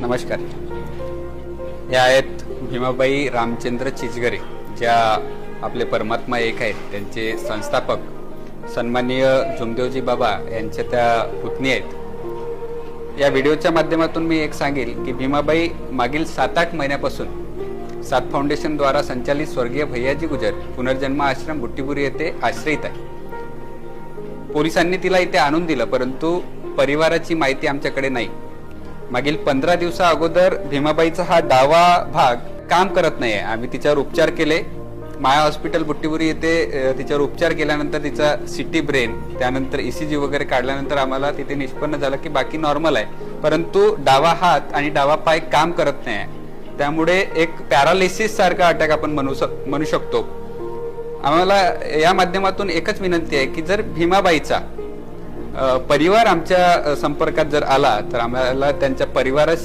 नमस्कार. या आहेत भीमाबाई रामचंद्र चिचगरे, ज्या आपले परमात्मा एक आहेत. त्यांचे संस्थापक सन्माननीय जुमदेवजी बाबा यांच्या त्या पुतणी आहेत. या व्हिडिओच्या माध्यमातून मी एक सांगेल की भीमाबाई मागील 7-8 महिन्यापासून सात फाउंडेशन द्वारा संचालित स्वर्गीय भैयाजी गुजर पुनर्जन्म आश्रम बुट्टीपुरी येथे आश्रयित आहे. पोलिसांनी तिला इथे आणून दिलं, परंतु परिवाराची माहिती आमच्याकडे नाही. मागील 15 दिवसा अगोदर भीमाबाईचा हा डावा भाग काम करत नाहीये. आम्ही तिच्यावर उपचार केले. माया हॉस्पिटल बुट्टीपुरी येथे तिच्यावर उपचार केल्यानंतर तिचा सिटी ब्रेन, त्यानंतर ECG वगैरे काढल्यानंतर आम्हाला तिथे निष्पन्न झालं की बाकी नॉर्मल आहे, परंतु डावा हात आणि डावा पाय काम करत नाही. त्यामुळे एक पॅरालिसिस सारखा अटॅक आपण म्हणू शकतो. आम्हाला या माध्यमातून एकच विनंती आहे की जर भीमाबाईचा परिवार आमच्या संपर्कात जर आला तर आम्हाला त्यांच्या परिवाराशी